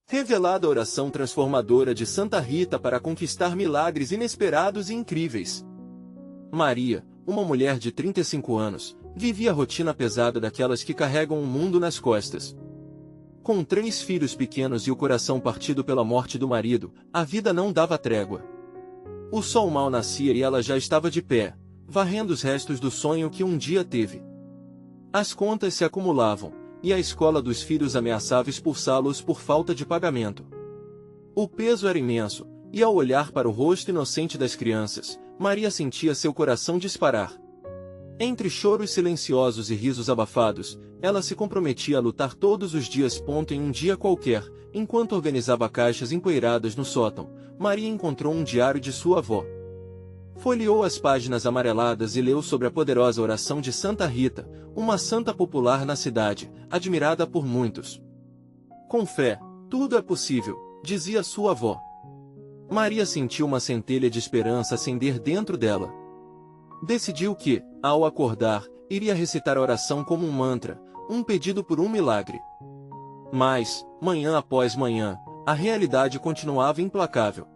Revelada a oração transformadora de Santa Rita para conquistar milagres inesperados e incríveis. Maria, uma mulher de 35 anos, vivia a rotina pesada daquelas que carregam o mundo nas costas. Com 3 filhos pequenos e o coração partido pela morte do marido, a vida não dava trégua. O sol mal nascia e ela já estava de pé, varrendo os restos do sonho que um dia teve. As contas se acumulavam, e a escola dos filhos ameaçava expulsá-los por falta de pagamento. O peso era imenso, e ao olhar para o rosto inocente das crianças, Maria sentia seu coração disparar. Entre choros silenciosos e risos abafados, ela se comprometia a lutar todos os dias. Em um dia qualquer, enquanto organizava caixas empoeiradas no sótão, Maria encontrou um diário de sua avó. Folheou as páginas amareladas e leu sobre a poderosa oração de Santa Rita, uma santa popular na cidade, admirada por muitos. Com fé, tudo é possível, dizia sua avó. Maria sentiu uma centelha de esperança acender dentro dela. Decidiu que, ao acordar, iria recitar a oração como um mantra, um pedido por um milagre. Mas, manhã após manhã, a realidade continuava implacável.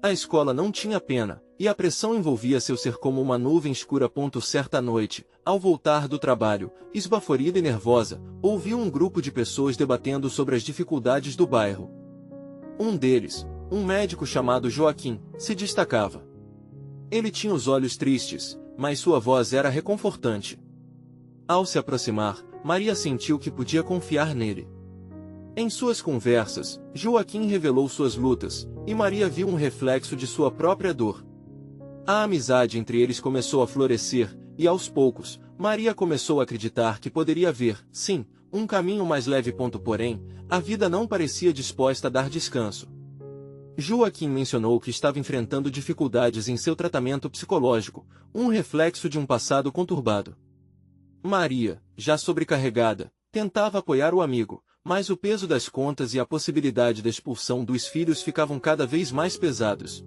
A escola não tinha pena, e a pressão envolvia seu ser como uma nuvem escura. Certa noite, ao voltar do trabalho, esbaforida e nervosa, ouviu um grupo de pessoas debatendo sobre as dificuldades do bairro. Um deles, um médico chamado Joaquim, se destacava. Ele tinha os olhos tristes, mas sua voz era reconfortante. Ao se aproximar, Maria sentiu que podia confiar nele. Em suas conversas, Joaquim revelou suas lutas, e Maria viu um reflexo de sua própria dor. A amizade entre eles começou a florescer, e aos poucos, Maria começou a acreditar que poderia haver, sim, um caminho mais leve. Porém, a vida não parecia disposta a dar descanso. Joaquim mencionou que estava enfrentando dificuldades em seu tratamento psicológico, um reflexo de um passado conturbado. Maria, já sobrecarregada, tentava apoiar o amigo, mas o peso das contas e a possibilidade da expulsão dos filhos ficavam cada vez mais pesados.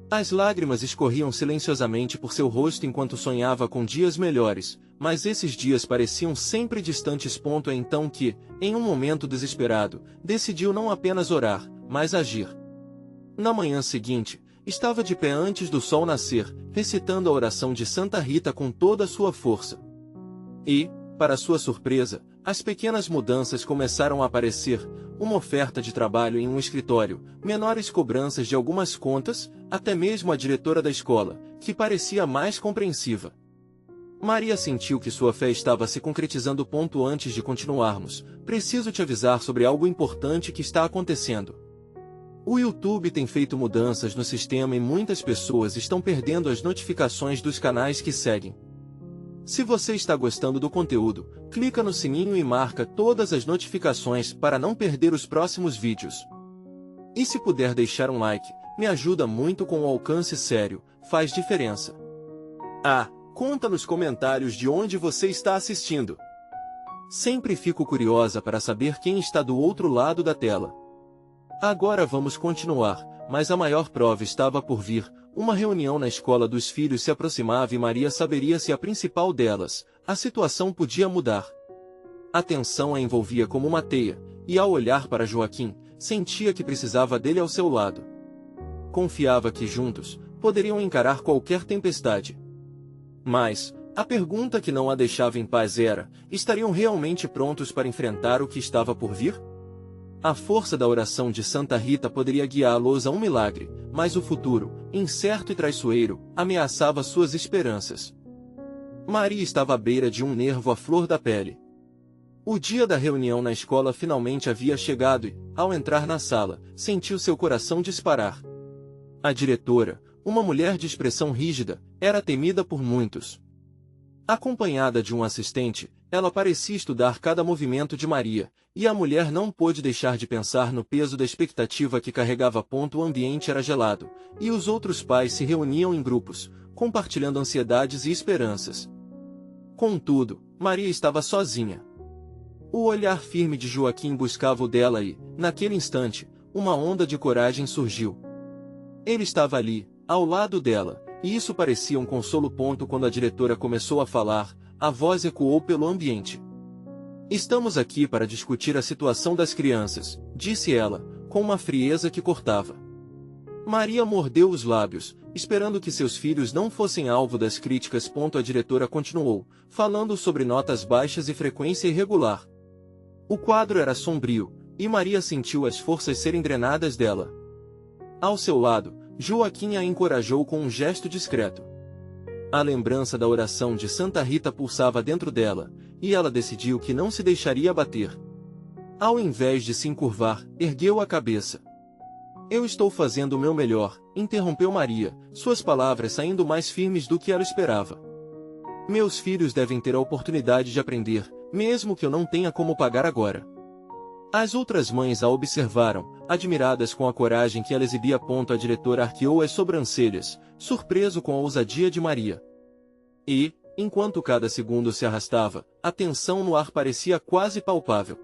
As lágrimas escorriam silenciosamente por seu rosto enquanto sonhava com dias melhores, mas esses dias pareciam sempre distantes. É então que, em um momento desesperado, decidiu não apenas orar, mas agir. Na manhã seguinte, estava de pé antes do sol nascer, recitando a oração de Santa Rita com toda a sua força. E, para sua surpresa, as pequenas mudanças começaram a aparecer, uma oferta de trabalho em um escritório, menores cobranças de algumas contas, até mesmo a diretora da escola, que parecia mais compreensiva. Maria sentiu que sua fé estava se concretizando. Antes de continuarmos, preciso te avisar sobre algo importante que está acontecendo. O YouTube tem feito mudanças no sistema e muitas pessoas estão perdendo as notificações dos canais que seguem. Se você está gostando do conteúdo, clica no sininho e marca todas as notificações para não perder os próximos vídeos. E se puder deixar um like, me ajuda muito com o alcance. Sério, faz diferença. Conta nos comentários de onde você está assistindo. Sempre fico curiosa para saber quem está do outro lado da tela. Agora vamos continuar, mas a maior prova estava por vir. Uma reunião na escola dos filhos se aproximava e Maria saberia se a principal delas, a situação podia mudar. A tensão a envolvia como uma teia, e ao olhar para Joaquim, sentia que precisava dele ao seu lado. Confiava que juntos, poderiam encarar qualquer tempestade. Mas, a pergunta que não a deixava em paz era, estariam realmente prontos para enfrentar o que estava por vir? A força da oração de Santa Rita poderia guiá-los a um milagre, mas o futuro, incerto e traiçoeiro, ameaçava suas esperanças. Maria estava à beira de um nervo à flor da pele. O dia da reunião na escola finalmente havia chegado e, ao entrar na sala, sentiu seu coração disparar. A diretora, uma mulher de expressão rígida, era temida por muitos. Acompanhada de um assistente, ela parecia estudar cada movimento de Maria, e a mulher não pôde deixar de pensar no peso da expectativa que carregava. O ambiente era gelado, e os outros pais se reuniam em grupos, compartilhando ansiedades e esperanças. Contudo, Maria estava sozinha. O olhar firme de Joaquim buscava o dela e, naquele instante, uma onda de coragem surgiu. Ele estava ali, ao lado dela, e isso parecia um consolo. Quando a diretora começou a falar, a voz ecoou pelo ambiente. Estamos aqui para discutir a situação das crianças, disse ela, com uma frieza que cortava. Maria mordeu os lábios, esperando que seus filhos não fossem alvo das críticas. A diretora continuou, falando sobre notas baixas e frequência irregular. O quadro era sombrio, e Maria sentiu as forças serem drenadas dela. Ao seu lado, Joaquim a encorajou com um gesto discreto. A lembrança da oração de Santa Rita pulsava dentro dela, e ela decidiu que não se deixaria abater. Ao invés de se encurvar, ergueu a cabeça. Eu estou fazendo o meu melhor, interrompeu Maria, suas palavras saindo mais firmes do que ela esperava. Meus filhos devem ter a oportunidade de aprender, mesmo que eu não tenha como pagar agora. As outras mães a observaram, admiradas com a coragem que ela exibia. A diretora arqueou as sobrancelhas, surpreso com a ousadia de Maria. E, enquanto cada segundo se arrastava, a tensão no ar parecia quase palpável.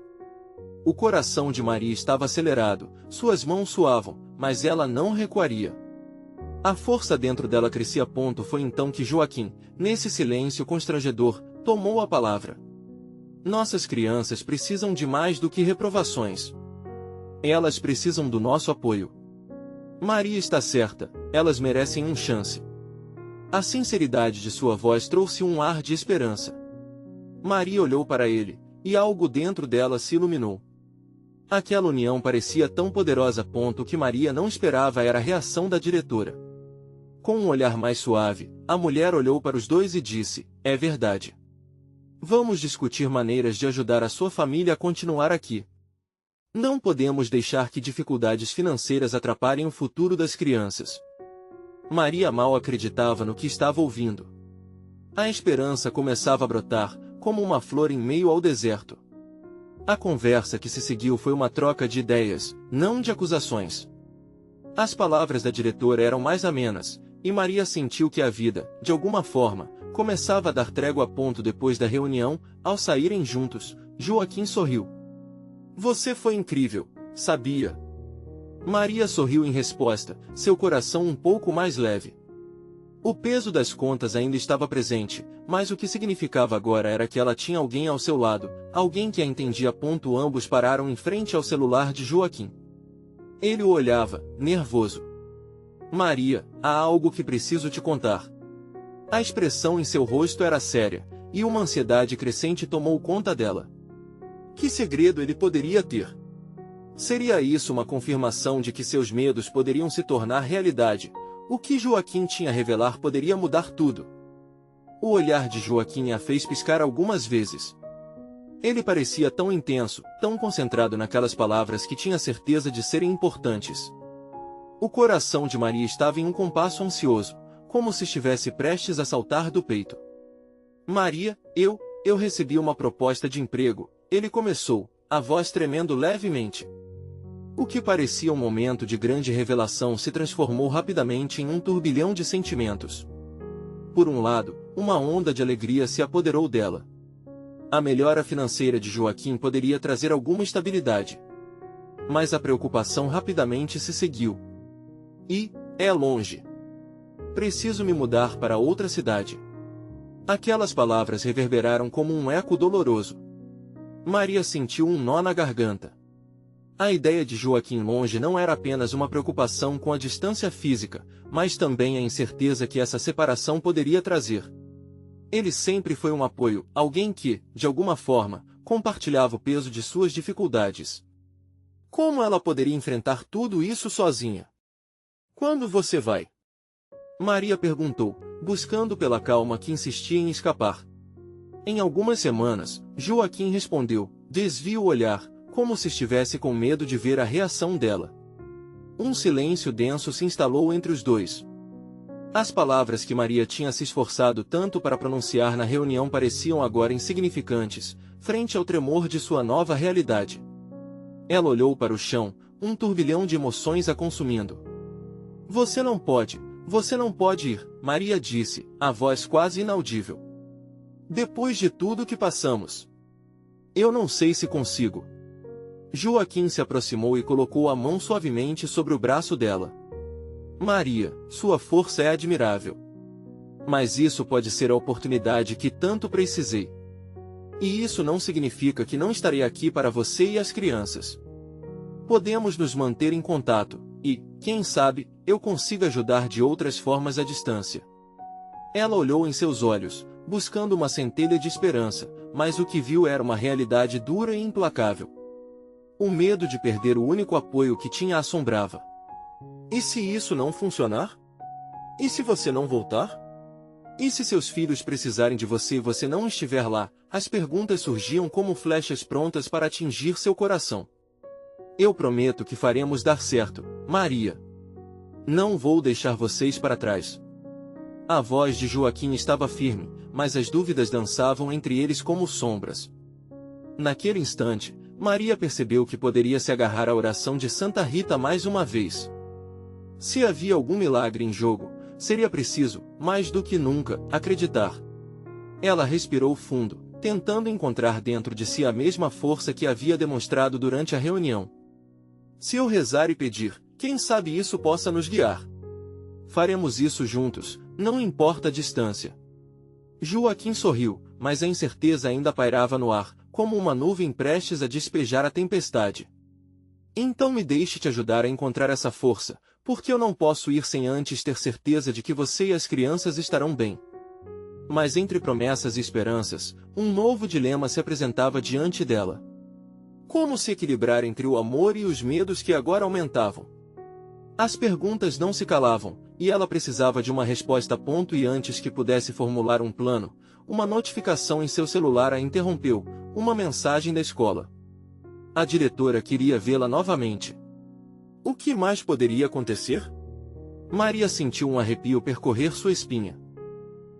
O coração de Maria estava acelerado, suas mãos suavam, mas ela não recuaria. A força dentro dela crescia. Foi então que Joaquim, nesse silêncio constrangedor, tomou a palavra. Nossas crianças precisam de mais do que reprovações. Elas precisam do nosso apoio. Maria está certa, elas merecem uma chance. A sinceridade de sua voz trouxe um ar de esperança. Maria olhou para ele, e algo dentro dela se iluminou. Aquela união parecia tão poderosa. O que Maria não esperava era a reação da diretora. Com um olhar mais suave, a mulher olhou para os dois e disse: é verdade. Vamos discutir maneiras de ajudar a sua família a continuar aqui. Não podemos deixar que dificuldades financeiras atrapalhem o futuro das crianças. Maria mal acreditava no que estava ouvindo. A esperança começava a brotar, como uma flor em meio ao deserto. A conversa que se seguiu foi uma troca de ideias, não de acusações. As palavras da diretora eram mais amenas, e Maria sentiu que a vida, de alguma forma, começava a dar trégua. Depois da reunião, ao saírem juntos, Joaquim sorriu. Você foi incrível, sabia? Maria sorriu em resposta, seu coração um pouco mais leve. O peso das contas ainda estava presente, mas o que significava agora era que ela tinha alguém ao seu lado, alguém que a entendia. Ambos pararam em frente ao celular de Joaquim. Ele o olhava, nervoso. Maria, há algo que preciso te contar. A expressão em seu rosto era séria, e uma ansiedade crescente tomou conta dela. Que segredo ele poderia ter? Seria isso uma confirmação de que seus medos poderiam se tornar realidade? O que Joaquim tinha a revelar poderia mudar tudo. O olhar de Joaquim a fez piscar algumas vezes. Ele parecia tão intenso, tão concentrado naquelas palavras que tinha certeza de serem importantes. O coração de Maria estava em um compasso ansioso, como se estivesse prestes a saltar do peito. Maria, eu recebi uma proposta de emprego, ele começou, a voz tremendo levemente. O que parecia um momento de grande revelação se transformou rapidamente em um turbilhão de sentimentos. Por um lado, uma onda de alegria se apoderou dela. A melhora financeira de Joaquim poderia trazer alguma estabilidade. Mas a preocupação rapidamente se seguiu. É longe. Preciso me mudar para outra cidade. Aquelas palavras reverberaram como um eco doloroso. Maria sentiu um nó na garganta. A ideia de Joaquim longe não era apenas uma preocupação com a distância física, mas também a incerteza que essa separação poderia trazer. Ele sempre foi um apoio, alguém que, de alguma forma, compartilhava o peso de suas dificuldades. Como ela poderia enfrentar tudo isso sozinha? Quando você vai? Maria perguntou, buscando pela calma que insistia em escapar. Em algumas semanas, Joaquim respondeu, desvia o olhar, como se estivesse com medo de ver a reação dela. Um silêncio denso se instalou entre os dois. As palavras que Maria tinha se esforçado tanto para pronunciar na reunião pareciam agora insignificantes, frente ao tremor de sua nova realidade. Ela olhou para o chão, um turbilhão de emoções a consumindo. Você não pode ir, Maria disse, a voz quase inaudível. Depois de tudo que passamos. Eu não sei se consigo. Joaquim se aproximou e colocou a mão suavemente sobre o braço dela. Maria, sua força é admirável. Mas isso pode ser a oportunidade que tanto precisei. E isso não significa que não estarei aqui para você e as crianças. Podemos nos manter em contato, e, quem sabe, eu consiga ajudar de outras formas à distância. Ela olhou em seus olhos, buscando uma centelha de esperança, mas o que viu era uma realidade dura e implacável. O medo de perder o único apoio que tinha a assombrava. E se isso não funcionar? E se você não voltar? E se seus filhos precisarem de você e você não estiver lá? As perguntas surgiam como flechas prontas para atingir seu coração. Eu prometo que faremos dar certo, Maria. Não vou deixar vocês para trás. A voz de Joaquim estava firme, mas as dúvidas dançavam entre eles como sombras. Naquele instante, Maria percebeu que poderia se agarrar à oração de Santa Rita mais uma vez. Se havia algum milagre em jogo, seria preciso, mais do que nunca, acreditar. Ela respirou fundo, tentando encontrar dentro de si a mesma força que havia demonstrado durante a reunião. Se eu rezar e pedir, quem sabe isso possa nos guiar. Faremos isso juntos, não importa a distância. Joaquim sorriu, mas a incerteza ainda pairava no ar, como uma nuvem prestes a despejar a tempestade. Então me deixe te ajudar a encontrar essa força, porque eu não posso ir sem antes ter certeza de que você e as crianças estarão bem. Mas entre promessas e esperanças, um novo dilema se apresentava diante dela. Como se equilibrar entre o amor e os medos que agora aumentavam? As perguntas não se calavam, e ela precisava de uma resposta a ponto e antes que pudesse formular um plano, uma notificação em seu celular a interrompeu, uma mensagem da escola. A diretora queria vê-la novamente. O que mais poderia acontecer? Maria sentiu um arrepio percorrer sua espinha.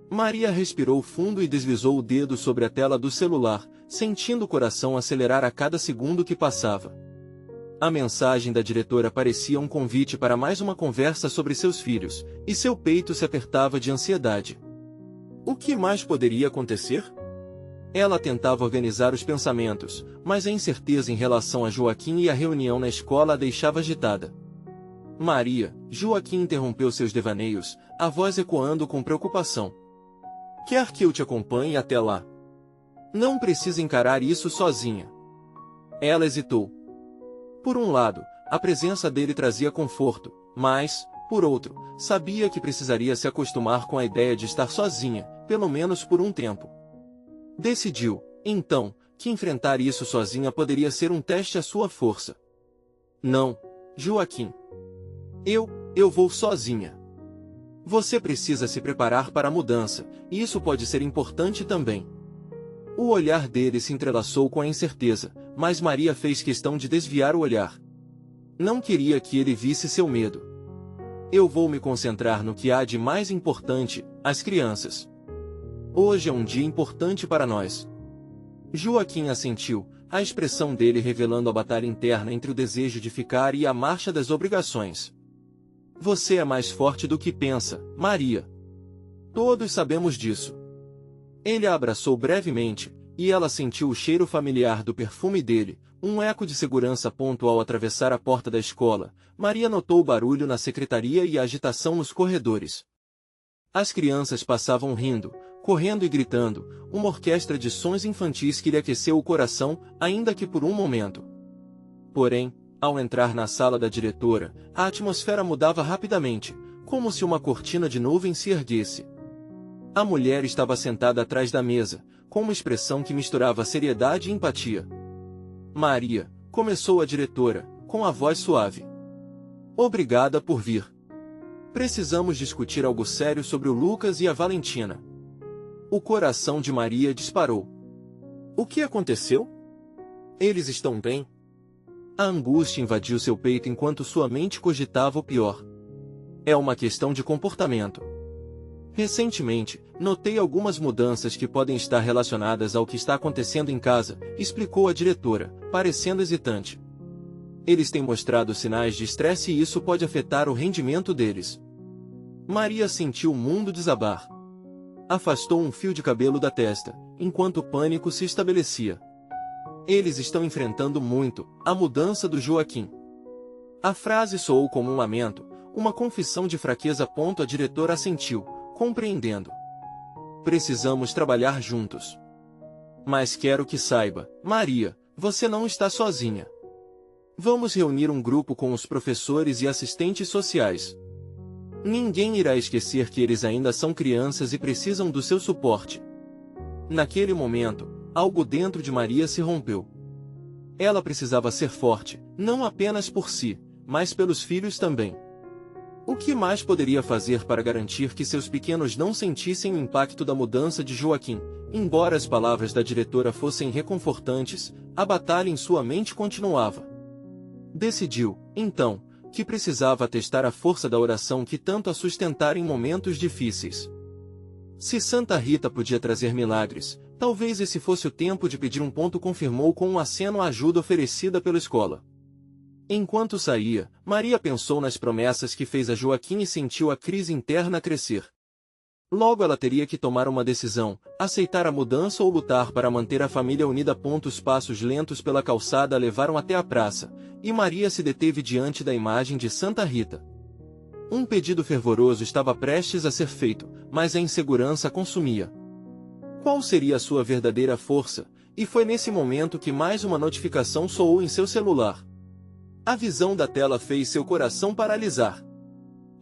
Maria respirou fundo e deslizou o dedo sobre a tela do celular, sentindo o coração acelerar a cada segundo que passava. A mensagem da diretora parecia um convite para mais uma conversa sobre seus filhos, e seu peito se apertava de ansiedade. O que mais poderia acontecer? Ela tentava organizar os pensamentos, mas a incerteza em relação a Joaquim e a reunião na escola a deixava agitada. Maria, Joaquim interrompeu seus devaneios, a voz ecoando com preocupação. Quer que eu te acompanhe até lá? Não precisa encarar isso sozinha. Ela hesitou. Por um lado, a presença dele trazia conforto, mas, por outro, sabia que precisaria se acostumar com a ideia de estar sozinha, pelo menos por um tempo. Decidiu, então, que enfrentar isso sozinha poderia ser um teste à sua força. Não, Joaquim. Eu vou sozinha. Você precisa se preparar para a mudança, e isso pode ser importante também. O olhar dele se entrelaçou com a incerteza, mas Maria fez questão de desviar o olhar. Não queria que ele visse seu medo. Eu vou me concentrar no que há de mais importante, as crianças. Hoje é um dia importante para nós. Joaquim assentiu, a expressão dele revelando a batalha interna entre o desejo de ficar e a marcha das obrigações. Você é mais forte do que pensa, Maria. Todos sabemos disso. Ele a abraçou brevemente, e ela sentiu o cheiro familiar do perfume dele, um eco de segurança ao atravessar a porta da escola. Maria notou o barulho na secretaria e a agitação nos corredores. As crianças passavam rindo, correndo e gritando, uma orquestra de sons infantis que lhe aqueceu o coração, ainda que por um momento. Porém, ao entrar na sala da diretora, a atmosfera mudava rapidamente, como se uma cortina de nuvem se erguesse. A mulher estava sentada atrás da mesa, com uma expressão que misturava seriedade e empatia. Maria, começou a diretora, com a voz suave. Obrigada por vir. Precisamos discutir algo sério sobre o Lucas e a Valentina. O coração de Maria disparou. O que aconteceu? Eles estão bem? A angústia invadiu seu peito enquanto sua mente cogitava o pior. É uma questão de comportamento. Recentemente, notei algumas mudanças que podem estar relacionadas ao que está acontecendo em casa, explicou a diretora, parecendo hesitante. Eles têm mostrado sinais de estresse e isso pode afetar o rendimento deles. Maria sentiu o mundo desabar. Afastou um fio de cabelo da testa, enquanto o pânico se estabelecia. Eles estão enfrentando muito a mudança do Joaquim. A frase soou como um lamento, uma confissão de fraqueza. A diretora assentiu, compreendendo. Precisamos trabalhar juntos. Mas quero que saiba, Maria, você não está sozinha. Vamos reunir um grupo com os professores e assistentes sociais. Ninguém irá esquecer que eles ainda são crianças e precisam do seu suporte. Naquele momento, algo dentro de Maria se rompeu. Ela precisava ser forte, não apenas por si, mas pelos filhos também. O que mais poderia fazer para garantir que seus pequenos não sentissem o impacto da mudança de Joaquim? Embora as palavras da diretora fossem reconfortantes, a batalha em sua mente continuava. Decidiu, então, que precisava testar a força da oração que tanto a sustentara em momentos difíceis. Se Santa Rita podia trazer milagres, talvez esse fosse o tempo de pedir um ponto, confirmou com um aceno à ajuda oferecida pela escola. Enquanto saía, Maria pensou nas promessas que fez a Joaquim e sentiu a crise interna crescer. Logo ela teria que tomar uma decisão, aceitar a mudança ou lutar para manter a família unida. Os passos lentos pela calçada a levaram até a praça, e Maria se deteve diante da imagem de Santa Rita. Um pedido fervoroso estava prestes a ser feito, mas a insegurança consumia. Qual seria a sua verdadeira força? E foi nesse momento que mais uma notificação soou em seu celular. A visão da tela fez seu coração paralisar.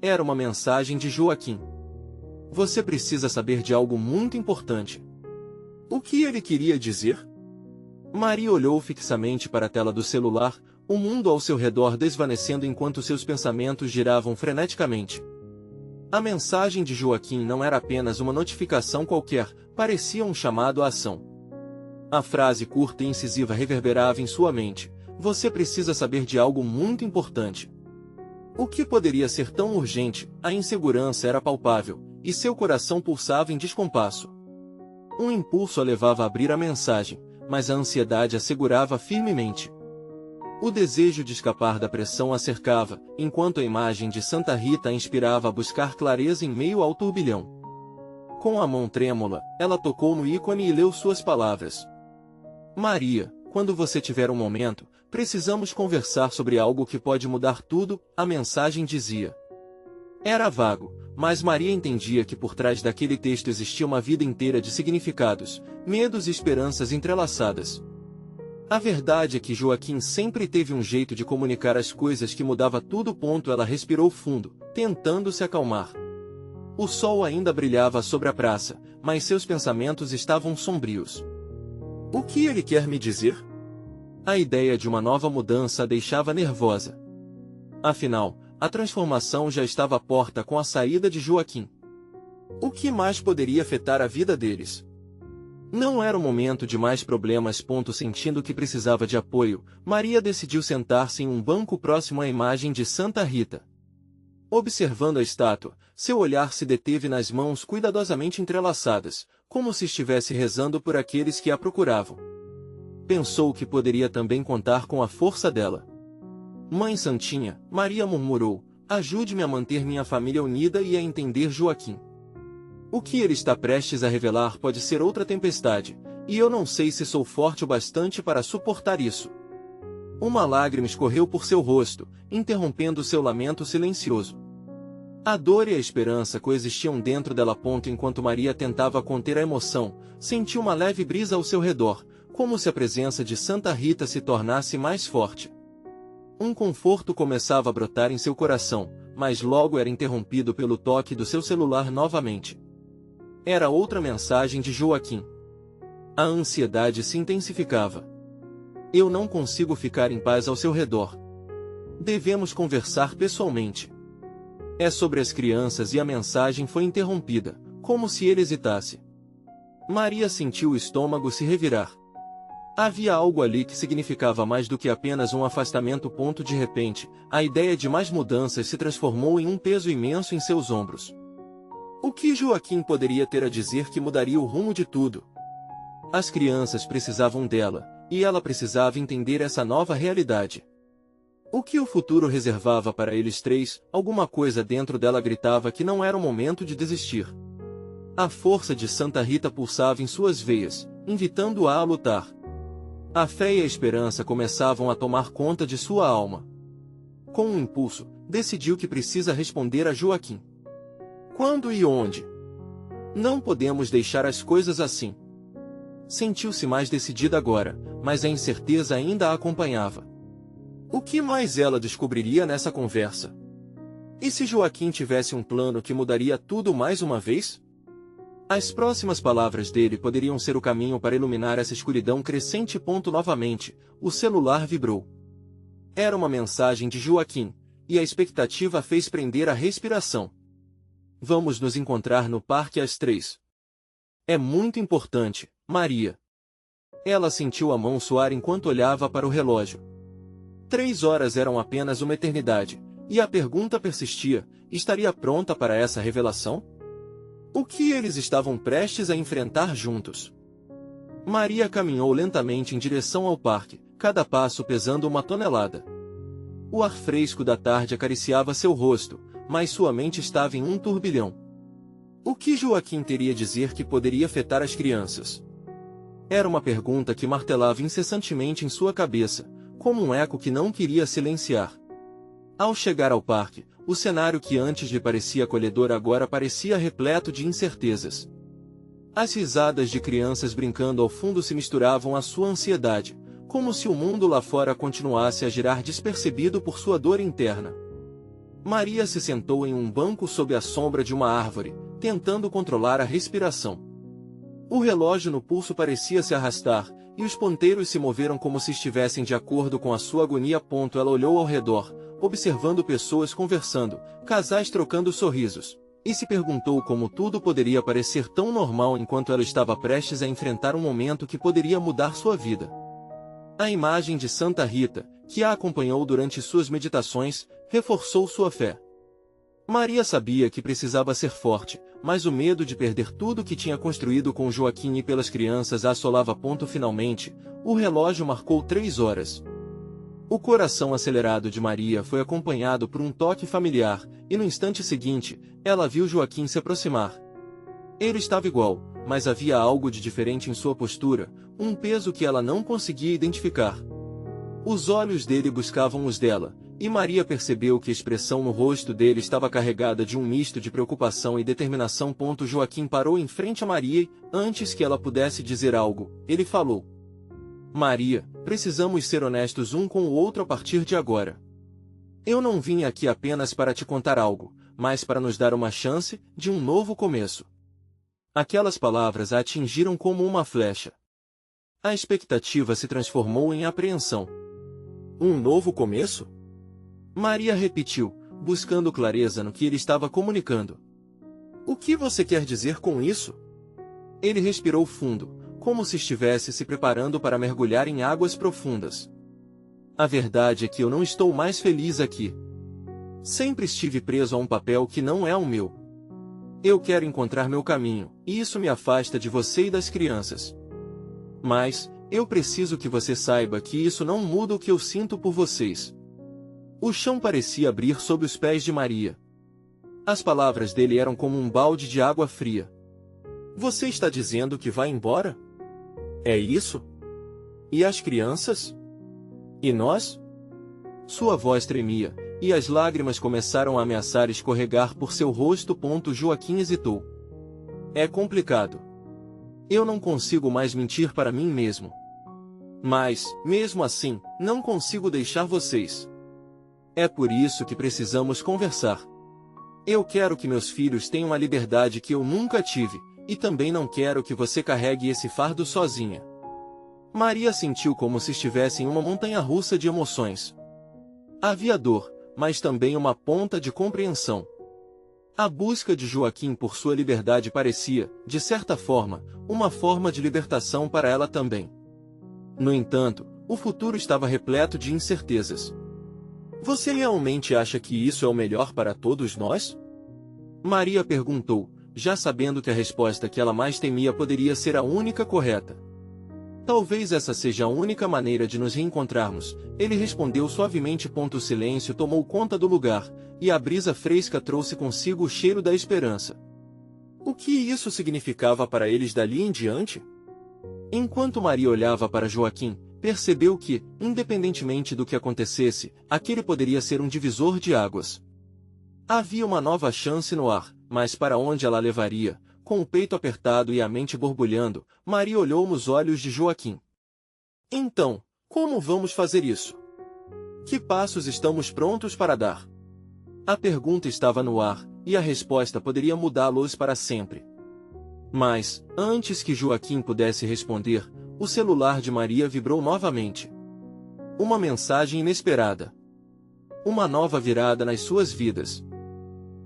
Era uma mensagem de Joaquim. Você precisa saber de algo muito importante. O que ele queria dizer? Maria olhou fixamente para a tela do celular, o mundo ao seu redor desvanecendo enquanto seus pensamentos giravam freneticamente. A mensagem de Joaquim não era apenas uma notificação qualquer, parecia um chamado à ação. A frase curta e incisiva reverberava em sua mente. Você precisa saber de algo muito importante. O que poderia ser tão urgente? A insegurança era palpável, e seu coração pulsava em descompasso. Um impulso a levava a abrir a mensagem, mas a ansiedade a segurava firmemente. O desejo de escapar da pressão a cercava, enquanto a imagem de Santa Rita a inspirava a buscar clareza em meio ao turbilhão. Com a mão trêmula, ela tocou no ícone e leu suas palavras. Maria, quando você tiver um momento, precisamos conversar sobre algo que pode mudar tudo, a mensagem dizia. Era vago, mas Maria entendia que por trás daquele texto existia uma vida inteira de significados, medos e esperanças entrelaçadas. A verdade é que Joaquim sempre teve um jeito de comunicar as coisas que mudava tudo. Ela respirou fundo, tentando se acalmar. O sol ainda brilhava sobre a praça, mas seus pensamentos estavam sombrios. O que ele quer me dizer? A ideia de uma nova mudança a deixava nervosa. Afinal, a transformação já estava à porta com a saída de Joaquim. O que mais poderia afetar a vida deles? Não era o momento de mais problemas. Sentindo que precisava de apoio, Maria decidiu sentar-se em um banco próximo à imagem de Santa Rita. Observando a estátua, seu olhar se deteve nas mãos cuidadosamente entrelaçadas, como se estivesse rezando por aqueles que a procuravam. Pensou que poderia também contar com a força dela. Mãe Santinha, Maria murmurou, ajude-me a manter minha família unida e a entender Joaquim. O que ele está prestes a revelar pode ser outra tempestade, e eu não sei se sou forte o bastante para suportar isso. Uma lágrima escorreu por seu rosto, interrompendo seu lamento silencioso. A dor e a esperança coexistiam dentro dela. Enquanto Maria tentava conter a emoção, sentiu uma leve brisa ao seu redor, como se a presença de Santa Rita se tornasse mais forte. Um conforto começava a brotar em seu coração, mas logo era interrompido pelo toque do seu celular novamente. Era outra mensagem de Joaquim. A ansiedade se intensificava. Eu não consigo ficar em paz ao seu redor. Devemos conversar pessoalmente. É sobre as crianças. E a mensagem foi interrompida, como se ele hesitasse. Maria sentiu o estômago se revirar. Havia algo ali que significava mais do que apenas um afastamento. De repente, a ideia de mais mudanças se transformou em um peso imenso em seus ombros. O que Joaquim poderia ter a dizer que mudaria o rumo de tudo? As crianças precisavam dela, e ela precisava entender essa nova realidade. O que o futuro reservava para eles três? Alguma coisa dentro dela gritava que não era o momento de desistir. A força de Santa Rita pulsava em suas veias, invitando-a a lutar. A fé e a esperança começavam a tomar conta de sua alma. Com um impulso, decidiu que precisa responder a Joaquim. Quando e onde? Não podemos deixar as coisas assim. Sentiu-se mais decidida agora, mas a incerteza ainda a acompanhava. O que mais ela descobriria nessa conversa? E se Joaquim tivesse um plano que mudaria tudo mais uma vez? As próximas palavras dele poderiam ser o caminho para iluminar essa escuridão crescente. Novamente, o celular vibrou. Era uma mensagem de Joaquim, e a expectativa a fez prender a respiração. Vamos nos encontrar no parque às 3. É muito importante, Maria. Ela sentiu a mão suar enquanto olhava para o relógio. 3 horas eram apenas uma eternidade, e a pergunta persistia: estaria pronta para essa revelação? O que eles estavam prestes a enfrentar juntos? Maria caminhou lentamente em direção ao parque, cada passo pesando 1 tonelada. O ar fresco da tarde acariciava seu rosto, mas sua mente estava em um turbilhão. O que Joaquim teria a dizer que poderia afetar as crianças? Era uma pergunta que martelava incessantemente em sua cabeça, como um eco que não queria silenciar. Ao chegar ao parque, o cenário que antes lhe parecia acolhedor agora parecia repleto de incertezas. As risadas de crianças brincando ao fundo se misturavam à sua ansiedade, como se o mundo lá fora continuasse a girar despercebido por sua dor interna. Maria se sentou em um banco sob a sombra de uma árvore, tentando controlar a respiração. O relógio no pulso parecia se arrastar, e os ponteiros se moveram como se estivessem de acordo com a sua agonia. Ela olhou ao redor, observando pessoas conversando, casais trocando sorrisos, e se perguntou como tudo poderia parecer tão normal enquanto ela estava prestes a enfrentar um momento que poderia mudar sua vida. A imagem de Santa Rita, que a acompanhou durante suas meditações, reforçou sua fé. Maria sabia que precisava ser forte, mas o medo de perder tudo que tinha construído com Joaquim e pelas crianças a assolava. Finalmente, o relógio marcou 3 horas. O coração acelerado de Maria foi acompanhado por um toque familiar, e no instante seguinte, ela viu Joaquim se aproximar. Ele estava igual, mas havia algo de diferente em sua postura, um peso que ela não conseguia identificar. Os olhos dele buscavam os dela, e Maria percebeu que a expressão no rosto dele estava carregada de um misto de preocupação e determinação. Joaquim parou em frente a Maria e, antes que ela pudesse dizer algo, ele falou: Maria, precisamos ser honestos um com o outro a partir de agora. Eu não vim aqui apenas para te contar algo, mas para nos dar uma chance de um novo começo. Aquelas palavras a atingiram como uma flecha. A expectativa se transformou em apreensão. Um novo começo? Maria repetiu, buscando clareza no que ele estava comunicando. O que você quer dizer com isso? Ele respirou fundo, como se estivesse se preparando para mergulhar em águas profundas. A verdade é que eu não estou mais feliz aqui. Sempre estive preso a um papel que não é o meu. Eu quero encontrar meu caminho, e isso me afasta de você e das crianças. Mas, eu preciso que você saiba que isso não muda o que eu sinto por vocês. O chão parecia abrir sob os pés de Maria. As palavras dele eram como um balde de água fria. Você está dizendo que vai embora? É isso? E as crianças? E nós? Sua voz tremia, e as lágrimas começaram a ameaçar escorregar por seu rosto. Joaquim hesitou. É complicado. Eu não consigo mais mentir para mim mesmo. Mas, mesmo assim, não consigo deixar vocês. É por isso que precisamos conversar. Eu quero que meus filhos tenham a liberdade que eu nunca tive, e também não quero que você carregue esse fardo sozinha. Maria sentiu como se estivesse em uma montanha-russa de emoções. Havia dor, mas também uma ponta de compreensão. A busca de Joaquim por sua liberdade parecia, de certa forma, uma forma de libertação para ela também. No entanto, o futuro estava repleto de incertezas. Você realmente acha que isso é o melhor para todos nós? Maria perguntou, já sabendo que a resposta que ela mais temia poderia ser a única correta. Talvez essa seja a única maneira de nos reencontrarmos, ele respondeu suavemente. O silêncio tomou conta do lugar, e a brisa fresca trouxe consigo o cheiro da esperança. O que isso significava para eles dali em diante? Enquanto Maria olhava para Joaquim, percebeu que, independentemente do que acontecesse, aquele poderia ser um divisor de águas. Havia uma nova chance no ar, mas para onde ela levaria, Com o peito apertado e a mente borbulhando, Maria olhou nos olhos de Joaquim. Então, como vamos fazer isso? Que passos estamos prontos para dar? A pergunta estava no ar, e a resposta poderia mudá-los para sempre. Mas, antes que Joaquim pudesse responder, o celular de Maria vibrou novamente. Uma mensagem inesperada. Uma nova virada nas suas vidas.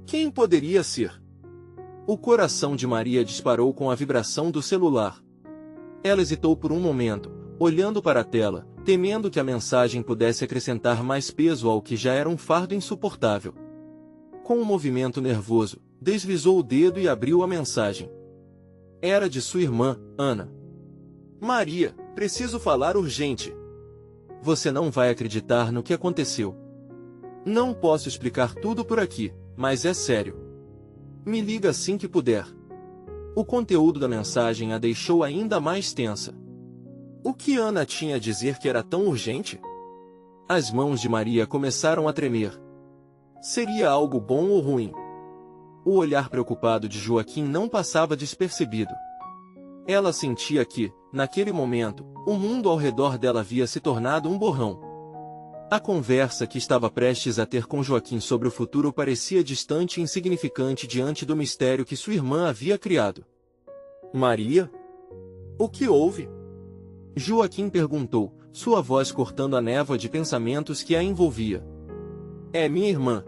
Quem poderia ser? O coração de Maria disparou com a vibração do celular. Ela hesitou por um momento, olhando para a tela, temendo que a mensagem pudesse acrescentar mais peso ao que já era um fardo insuportável. Com um movimento nervoso, deslizou o dedo e abriu a mensagem. Era de sua irmã, Ana. Maria, preciso falar urgente. Você não vai acreditar no que aconteceu. Não posso explicar tudo por aqui, mas é sério. Me liga assim que puder. O conteúdo da mensagem a deixou ainda mais tensa. O que Ana tinha a dizer que era tão urgente? As mãos de Maria começaram a tremer. Seria algo bom ou ruim? O olhar preocupado de Joaquim não passava despercebido. Ela sentia que, naquele momento, o mundo ao redor dela havia se tornado um borrão. A conversa que estava prestes a ter com Joaquim sobre o futuro parecia distante e insignificante diante do mistério que sua irmã havia criado. Maria? O que houve? Joaquim perguntou, sua voz cortando a névoa de pensamentos que a envolvia. É minha irmã.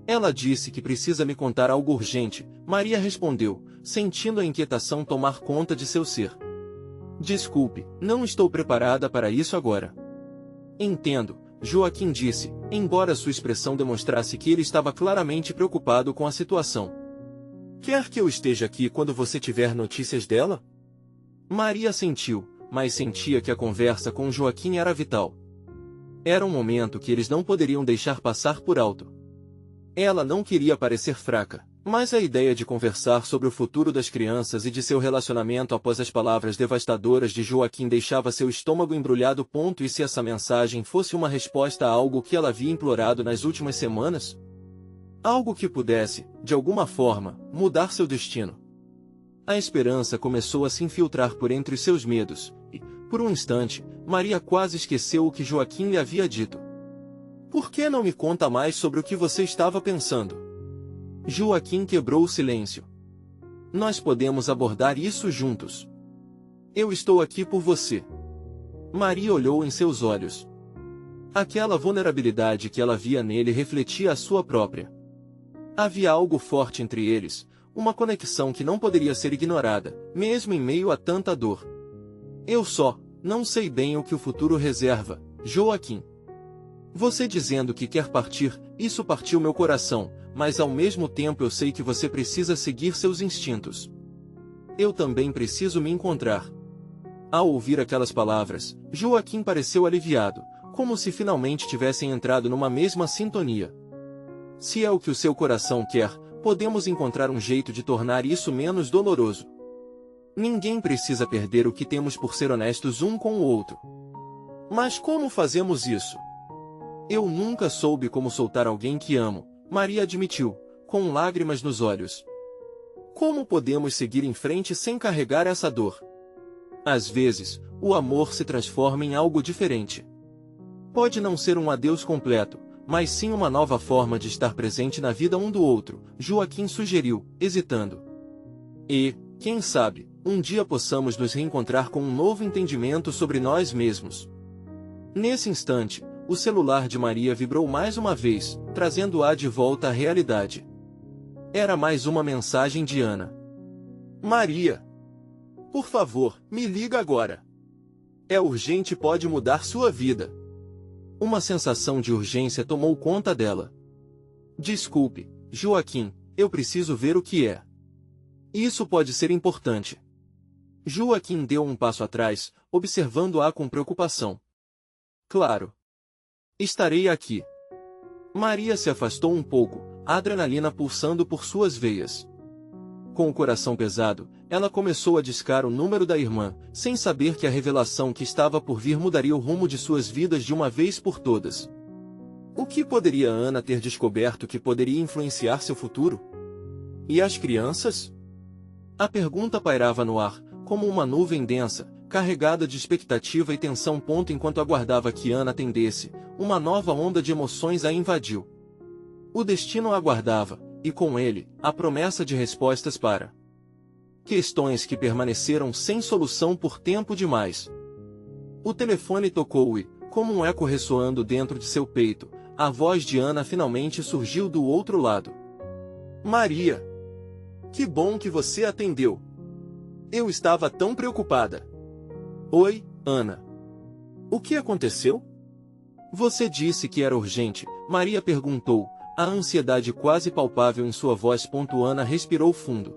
Ela disse que precisa me contar algo urgente, Maria respondeu, sentindo a inquietação tomar conta de seu ser. Desculpe, não estou preparada para isso agora. Entendo, Joaquim disse, embora sua expressão demonstrasse que ele estava claramente preocupado com a situação. Quer que eu esteja aqui quando você tiver notícias dela? Maria assentiu, mas sentia que a conversa com Joaquim era vital. Era um momento que eles não poderiam deixar passar por alto. Ela não queria parecer fraca, mas a ideia de conversar sobre o futuro das crianças e de seu relacionamento após as palavras devastadoras de Joaquim deixava seu estômago embrulhado. E se essa mensagem fosse uma resposta a algo que ela havia implorado nas últimas semanas? Algo que pudesse, de alguma forma, mudar seu destino. A esperança começou a se infiltrar por entre os seus medos, e, por um instante, Maria quase esqueceu o que Joaquim lhe havia dito. Por que não me conta mais sobre o que você estava pensando? Joaquim quebrou o silêncio. Nós podemos abordar isso juntos. Eu estou aqui por você. Maria olhou em seus olhos. Aquela vulnerabilidade que ela via nele refletia a sua própria. Havia algo forte entre eles, uma conexão que não poderia ser ignorada, mesmo em meio a tanta dor. Eu só não sei bem o que o futuro reserva, Joaquim. Você dizendo que quer partir, isso partiu meu coração, mas ao mesmo tempo eu sei que você precisa seguir seus instintos. Eu também preciso me encontrar. Ao ouvir aquelas palavras, Joaquim pareceu aliviado, como se finalmente tivessem entrado numa mesma sintonia. Se é o que o seu coração quer, podemos encontrar um jeito de tornar isso menos doloroso. Ninguém precisa perder o que temos por ser honestos um com o outro. Mas como fazemos isso? Eu nunca soube como soltar alguém que amo, Maria admitiu, com lágrimas nos olhos. Como podemos seguir em frente sem carregar essa dor? Às vezes, o amor se transforma em algo diferente. Pode não ser um adeus completo, mas sim uma nova forma de estar presente na vida um do outro, Joaquim sugeriu, hesitando. E, quem sabe, um dia possamos nos reencontrar com um novo entendimento sobre nós mesmos. Nesse instante, o celular de Maria vibrou mais uma vez, trazendo-a de volta à realidade. Era mais uma mensagem de Ana. Maria! Por favor, me liga agora. É urgente e pode mudar sua vida. Uma sensação de urgência tomou conta dela. Desculpe, Joaquim, eu preciso ver o que é. Isso pode ser importante. Joaquim deu um passo atrás, observando-a com preocupação. Claro. Estarei aqui. Maria se afastou um pouco, a adrenalina pulsando por suas veias. Com o coração pesado, ela começou a discar o número da irmã, sem saber que a revelação que estava por vir mudaria o rumo de suas vidas de uma vez por todas. O que poderia Ana ter descoberto que poderia influenciar seu futuro? E as crianças? A pergunta pairava no ar, como uma nuvem densa, carregada de expectativa e tensão. Enquanto aguardava que Ana atendesse, uma nova onda de emoções a invadiu. O destino a aguardava, e com ele, a promessa de respostas para questões que permaneceram sem solução por tempo demais. O telefone tocou e, como um eco ressoando dentro de seu peito, a voz de Ana finalmente surgiu do outro lado. Maria! Que bom que você atendeu! Eu estava tão preocupada. Oi, Ana. O que aconteceu? Você disse que era urgente, Maria perguntou, a ansiedade quase palpável em sua voz. Ana respirou fundo.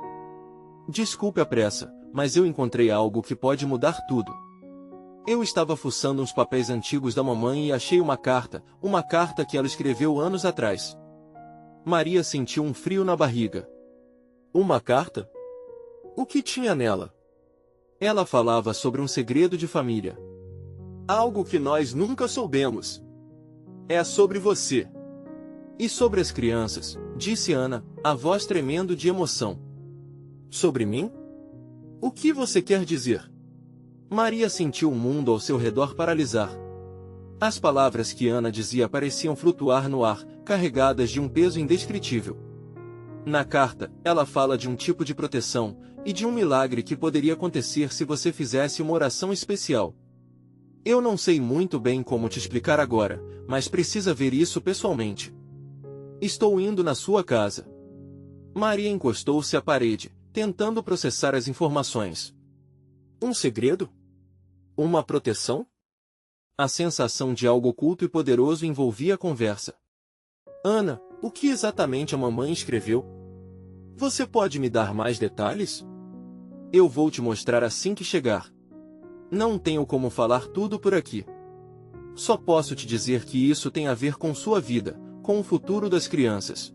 Desculpe a pressa, mas eu encontrei algo que pode mudar tudo. Eu estava fuçando uns papéis antigos da mamãe e achei uma carta que ela escreveu anos atrás. Maria sentiu um frio na barriga. Uma carta? O que tinha nela? Ela falava sobre um segredo de família. Algo que nós nunca soubemos. É sobre você. E sobre as crianças, disse Ana, a voz tremendo de emoção. Sobre mim? O que você quer dizer? Maria sentiu o mundo ao seu redor paralisar. As palavras que Ana dizia pareciam flutuar no ar, carregadas de um peso indescritível. Na carta, ela fala de um tipo de proteção, e de um milagre que poderia acontecer se você fizesse uma oração especial. Eu não sei muito bem como te explicar agora, mas precisa ver isso pessoalmente. Estou indo na sua casa. Maria encostou-se à parede, tentando processar as informações. Um segredo? Uma proteção? A sensação de algo oculto e poderoso envolvia a conversa. Ana, o que exatamente a mamãe escreveu? Você pode me dar mais detalhes? Eu vou te mostrar assim que chegar. Não tenho como falar tudo por aqui. Só posso te dizer que isso tem a ver com sua vida, com o futuro das crianças.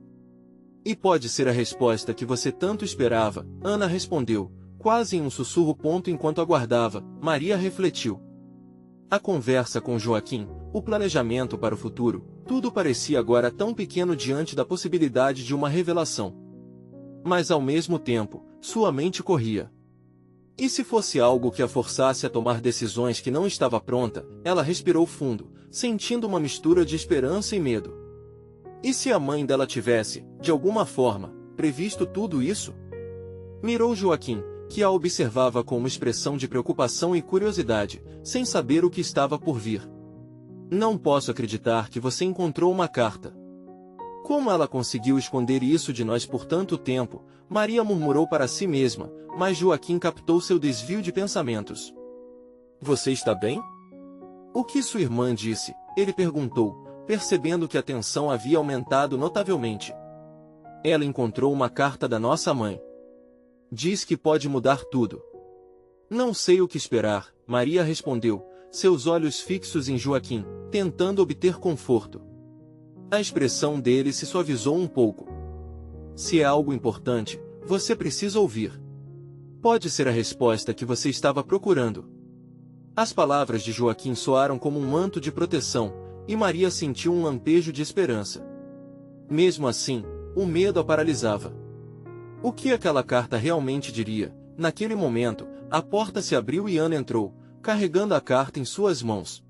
E pode ser a resposta que você tanto esperava, Ana respondeu, quase em um sussurro. Enquanto aguardava, Maria refletiu. A conversa com Joaquim, o planejamento para o futuro, tudo parecia agora tão pequeno diante da possibilidade de uma revelação. Mas ao mesmo tempo, sua mente corria. E se fosse algo que a forçasse a tomar decisões que não estava pronta? Ela respirou fundo, sentindo uma mistura de esperança e medo. E se a mãe dela tivesse, de alguma forma, previsto tudo isso? Mirou Joaquim, que a observava com uma expressão de preocupação e curiosidade, sem saber o que estava por vir. Não posso acreditar que você encontrou uma carta. Como ela conseguiu esconder isso de nós por tanto tempo? Maria murmurou para si mesma, mas Joaquim captou seu desvio de pensamentos. Você está bem? O que sua irmã disse? Ele perguntou, percebendo que a tensão havia aumentado notavelmente. Ela encontrou uma carta da nossa mãe. Diz que pode mudar tudo. Não sei o que esperar, Maria respondeu, seus olhos fixos em Joaquim, tentando obter conforto. A expressão dele se suavizou um pouco. Se é algo importante, você precisa ouvir. Pode ser a resposta que você estava procurando. As palavras de Joaquim soaram como um manto de proteção, e Maria sentiu um lampejo de esperança. Mesmo assim, o medo a paralisava. O que aquela carta realmente diria? Naquele momento, a porta se abriu e Ana entrou, carregando a carta em suas mãos.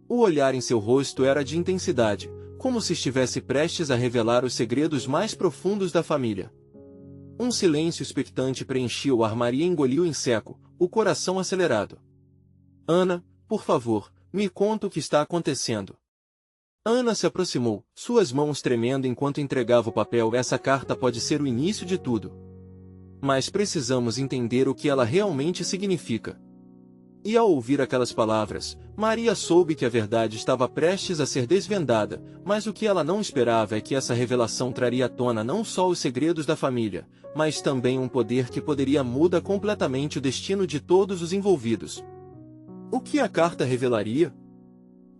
O olhar em seu rosto era de intensidade, como se estivesse prestes a revelar os segredos mais profundos da família. Um silêncio expectante preenchia o ar. Maria engoliu em seco, o coração acelerado. Ana, por favor, me conta o que está acontecendo. Ana se aproximou, suas mãos tremendo enquanto entregava o papel. Essa carta pode ser o início de tudo. Mas precisamos entender o que ela realmente significa. E ao ouvir aquelas palavras, Maria soube que a verdade estava prestes a ser desvendada, mas o que ela não esperava é que essa revelação traria à tona não só os segredos da família, mas também um poder que poderia mudar completamente o destino de todos os envolvidos. O que a carta revelaria?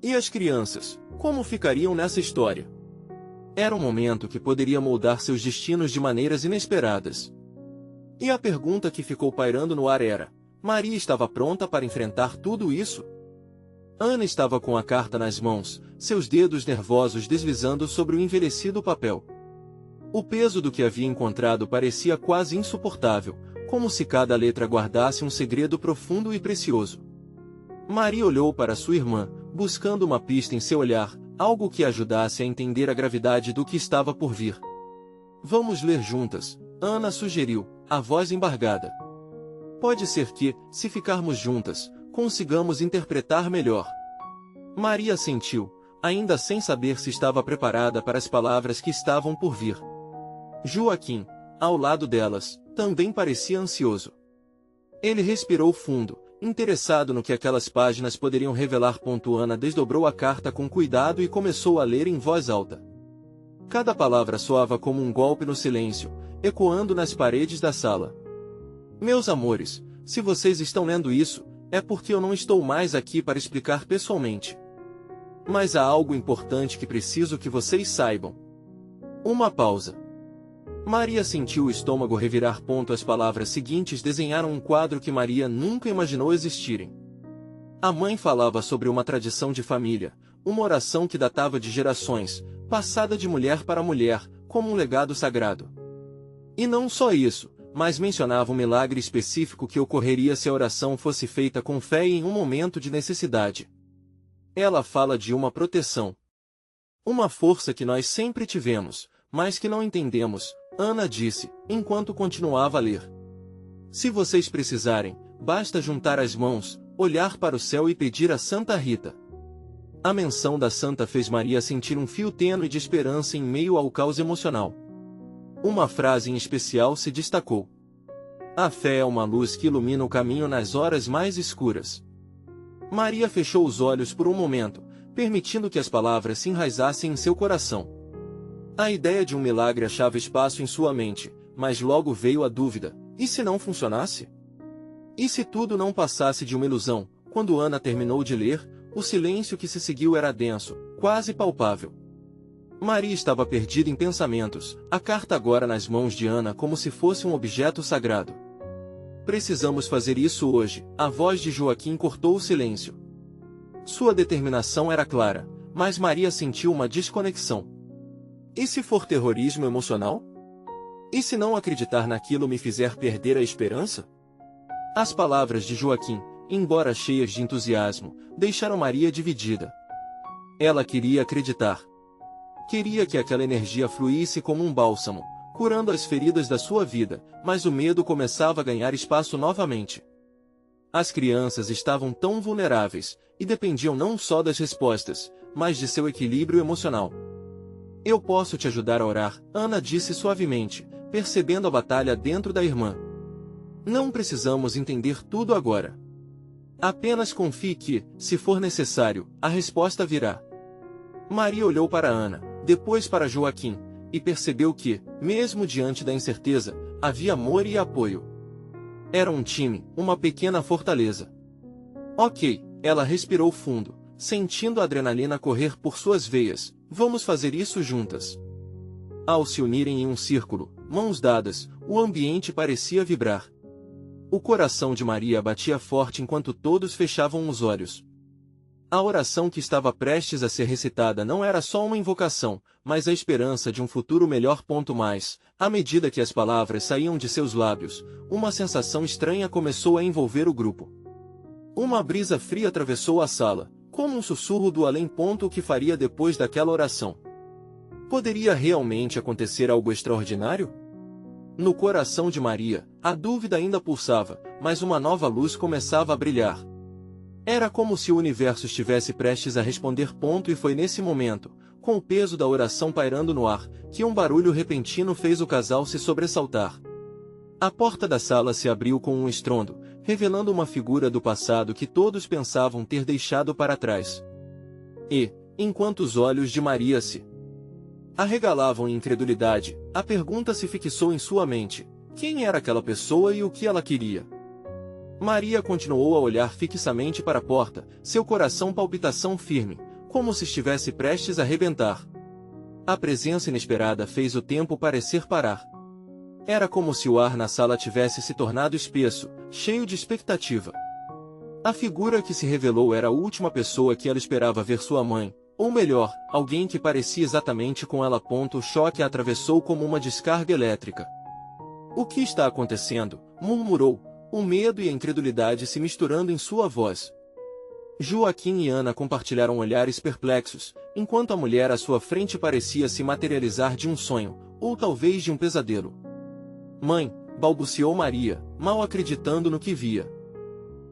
E as crianças, como ficariam nessa história? Era um momento que poderia moldar seus destinos de maneiras inesperadas. E a pergunta que ficou pairando no ar era: Maria estava pronta para enfrentar tudo isso? Ana estava com a carta nas mãos, seus dedos nervosos deslizando sobre o envelhecido papel. O peso do que havia encontrado parecia quase insuportável, como se cada letra guardasse um segredo profundo e precioso. Maria olhou para sua irmã, buscando uma pista em seu olhar, algo que ajudasse a entender a gravidade do que estava por vir. Vamos ler juntas, Ana sugeriu, a voz embargada. Pode ser que, se ficarmos juntas, consigamos interpretar melhor. Maria assentiu, ainda sem saber se estava preparada para as palavras que estavam por vir. Joaquim, ao lado delas, também parecia ansioso. Ele respirou fundo, interessado no que aquelas páginas poderiam revelar. Ana desdobrou a carta com cuidado e começou a ler em voz alta. Cada palavra soava como um golpe no silêncio, ecoando nas paredes da sala. Meus amores, se vocês estão lendo isso, é porque eu não estou mais aqui para explicar pessoalmente. Mas há algo importante que preciso que vocês saibam. Uma pausa. Maria sentiu o estômago revirar. As palavras seguintes desenharam um quadro que Maria nunca imaginou existirem. A mãe falava sobre uma tradição de família, uma oração que datava de gerações, passada de mulher para mulher, como um legado sagrado. E não só isso, mas mencionava um milagre específico que ocorreria se a oração fosse feita com fé e em um momento de necessidade. Ela fala de uma proteção. Uma força que nós sempre tivemos, mas que não entendemos, Ana disse, enquanto continuava a ler. Se vocês precisarem, basta juntar as mãos, olhar para o céu e pedir a Santa Rita. A menção da santa fez Maria sentir um fio tênue de esperança em meio ao caos emocional. Uma frase em especial se destacou. A fé é uma luz que ilumina o caminho nas horas mais escuras. Maria fechou os olhos por um momento, permitindo que as palavras se enraizassem em seu coração. A ideia de um milagre achava espaço em sua mente, mas logo veio a dúvida: e se não funcionasse? E se tudo não passasse de uma ilusão? Quando Ana terminou de ler, o silêncio que se seguiu era denso, quase palpável. Maria estava perdida em pensamentos, a carta agora nas mãos de Ana como se fosse um objeto sagrado. Precisamos fazer isso hoje, a voz de Joaquim cortou o silêncio. Sua determinação era clara, mas Maria sentiu uma desconexão. E se for terrorismo emocional? E se não acreditar naquilo me fizer perder a esperança? As palavras de Joaquim, embora cheias de entusiasmo, deixaram Maria dividida. Ela queria acreditar. Queria que aquela energia fluísse como um bálsamo, curando as feridas da sua vida, mas o medo começava a ganhar espaço novamente. As crianças estavam tão vulneráveis, e dependiam não só das respostas, mas de seu equilíbrio emocional. Eu posso te ajudar a orar, Ana disse suavemente, percebendo a batalha dentro da irmã. Não precisamos entender tudo agora. Apenas confie que, se for necessário, a resposta virá. Maria olhou para Ana, depois para Joaquim, e percebeu que, mesmo diante da incerteza, havia amor e apoio. Era um time, uma pequena fortaleza. Ok, ela respirou fundo, sentindo a adrenalina correr por suas veias. Vamos fazer isso juntas. Ao se unirem em um círculo, mãos dadas, o ambiente parecia vibrar. O coração de Maria batia forte enquanto todos fechavam os olhos. A oração que estava prestes a ser recitada não era só uma invocação, mas a esperança de um futuro melhor. À medida que as palavras saíam de seus lábios, uma sensação estranha começou a envolver o grupo. Uma brisa fria atravessou a sala, como um sussurro do além. O que faria depois daquela oração? Poderia realmente acontecer algo extraordinário? No coração de Maria, a dúvida ainda pulsava, mas uma nova luz começava a brilhar. Era como se o universo estivesse prestes a responder. E foi nesse momento, com o peso da oração pairando no ar, que um barulho repentino fez o casal se sobressaltar. A porta da sala se abriu com um estrondo, revelando uma figura do passado que todos pensavam ter deixado para trás. E, enquanto os olhos de Maria se arregalavam em incredulidade, a pergunta se fixou em sua mente: quem era aquela pessoa e o que ela queria? Maria continuou a olhar fixamente para a porta, seu coração palpitação firme, como se estivesse prestes a rebentar. A presença inesperada fez o tempo parecer parar. Era como se o ar na sala tivesse se tornado espesso, cheio de expectativa. A figura que se revelou era a última pessoa que ela esperava ver: sua mãe, ou melhor, alguém que parecia exatamente com ela. O choque a atravessou como uma descarga elétrica. O que está acontecendo? murmurou, o medo e a incredulidade se misturando em sua voz. Joaquim e Ana compartilharam olhares perplexos, enquanto a mulher à sua frente parecia se materializar de um sonho, ou talvez de um pesadelo. Mãe, balbuciou Maria, mal acreditando no que via.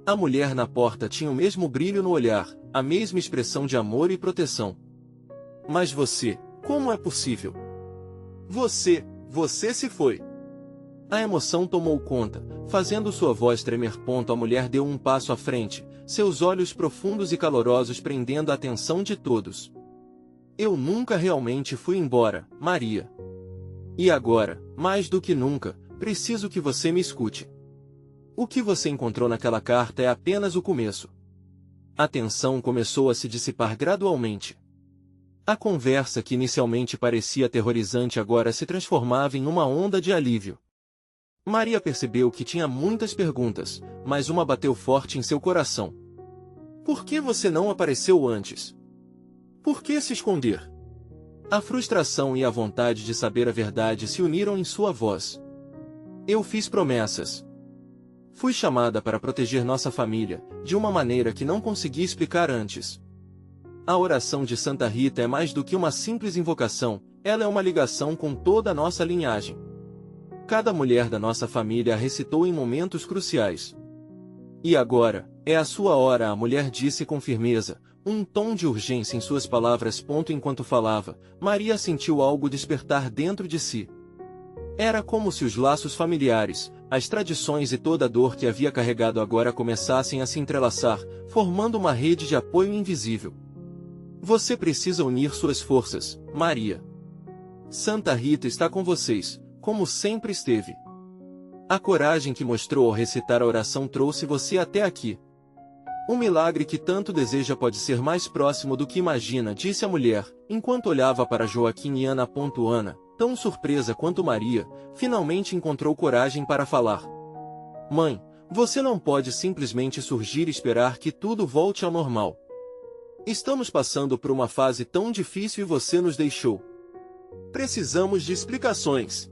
A mulher na porta tinha o mesmo brilho no olhar, a mesma expressão de amor e proteção. Mas você, como é possível? Você se foi. A emoção tomou conta, fazendo sua voz tremer. A mulher deu um passo à frente, seus olhos profundos e calorosos prendendo a atenção de todos. Eu nunca realmente fui embora, Maria. E agora, mais do que nunca, preciso que você me escute. O que você encontrou naquela carta é apenas o começo. A tensão começou a se dissipar gradualmente. A conversa que inicialmente parecia aterrorizante agora se transformava em uma onda de alívio. Maria percebeu que tinha muitas perguntas, mas uma bateu forte em seu coração. Por que você não apareceu antes? Por que se esconder? A frustração e a vontade de saber a verdade se uniram em sua voz. Eu fiz promessas. Fui chamada para proteger nossa família, de uma maneira que não consegui explicar antes. A oração de Santa Rita é mais do que uma simples invocação, ela é uma ligação com toda a nossa linhagem. Cada mulher da nossa família a recitou em momentos cruciais. E agora, é a sua hora, a mulher disse com firmeza, um tom de urgência em suas palavras. Enquanto falava, Maria sentiu algo despertar dentro de si. Era como se os laços familiares, as tradições e toda a dor que havia carregado agora começassem a se entrelaçar, formando uma rede de apoio invisível. Você precisa unir suas forças, Maria. Santa Rita está com vocês, como sempre esteve. A coragem que mostrou ao recitar a oração trouxe você até aqui. O milagre que tanto deseja pode ser mais próximo do que imagina, disse a mulher, enquanto olhava para Joaquim e Ana. Ana, tão surpresa quanto Maria, finalmente encontrou coragem para falar. Mãe, você não pode simplesmente surgir e esperar que tudo volte ao normal. Estamos passando por uma fase tão difícil e você nos deixou. Precisamos de explicações.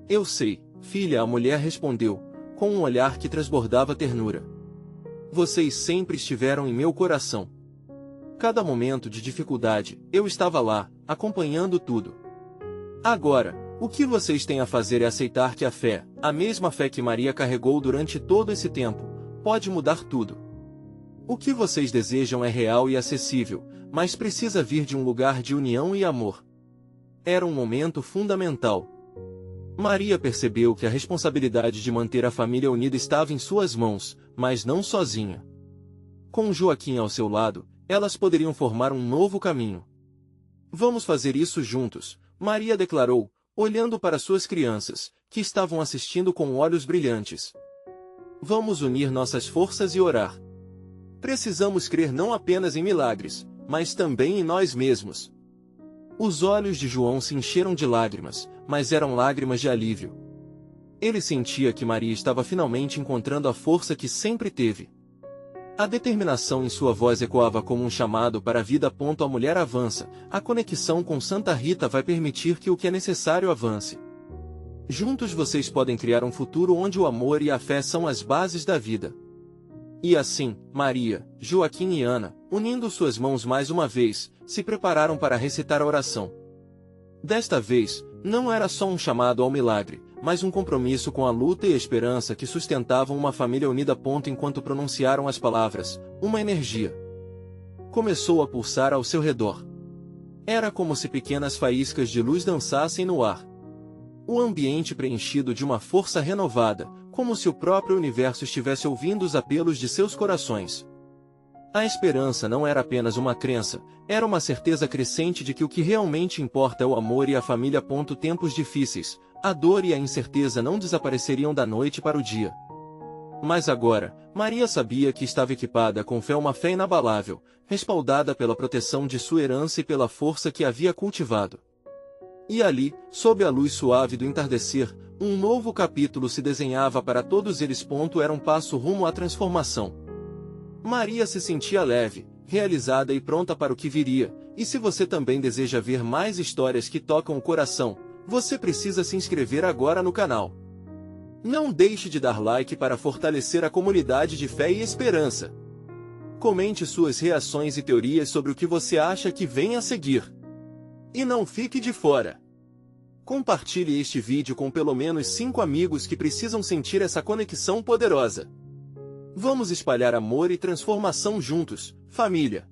Eu sei, filha, a mulher respondeu, com um olhar que transbordava ternura. Vocês sempre estiveram em meu coração. Cada momento de dificuldade, eu estava lá, acompanhando tudo. Agora, o que vocês têm a fazer é aceitar que a fé, a mesma fé que Maria carregou durante todo esse tempo, pode mudar tudo. O que vocês desejam é real e acessível, mas precisa vir de um lugar de união e amor. Era um momento fundamental. Maria percebeu que a responsabilidade de manter a família unida estava em suas mãos, mas não sozinha. Com Joaquim ao seu lado, elas poderiam formar um novo caminho. Vamos fazer isso juntos, Maria declarou, olhando para suas crianças, que estavam assistindo com olhos brilhantes. Vamos unir nossas forças e orar. Precisamos crer não apenas em milagres, mas também em nós mesmos. Os olhos de João se encheram de lágrimas, mas eram lágrimas de alívio. Ele sentia que Maria estava finalmente encontrando a força que sempre teve. A determinação em sua voz ecoava como um chamado para a vida. A mulher avança, a conexão com Santa Rita vai permitir que o que é necessário avance. Juntos vocês podem criar um futuro onde o amor e a fé são as bases da vida. E assim, Maria, Joaquim e Ana, unindo suas mãos mais uma vez, se prepararam para recitar a oração. Desta vez, não era só um chamado ao milagre, mas um compromisso com a luta e a esperança que sustentavam uma família unida. Enquanto pronunciaram as palavras, uma energia começou a pulsar ao seu redor. Era como se pequenas faíscas de luz dançassem no ar. O ambiente preenchido de uma força renovada, como se o próprio universo estivesse ouvindo os apelos de seus corações. A esperança não era apenas uma crença, era uma certeza crescente de que o que realmente importa é o amor e a família. Tempos difíceis, a dor e a incerteza não desapareceriam da noite para o dia. Mas agora, Maria sabia que estava equipada com fé, uma fé inabalável, respaldada pela proteção de sua herança e pela força que havia cultivado. E ali, sob a luz suave do entardecer, um novo capítulo se desenhava para todos eles. Era um passo rumo à transformação. Maria se sentia leve, realizada e pronta para o que viria, e se você também deseja ver mais histórias que tocam o coração, você precisa se inscrever agora no canal. Não deixe de dar like para fortalecer a comunidade de fé e esperança. Comente suas reações e teorias sobre o que você acha que vem a seguir. E não fique de fora. Compartilhe este vídeo com pelo menos 5 amigos que precisam sentir essa conexão poderosa. Vamos espalhar amor e transformação juntos, família.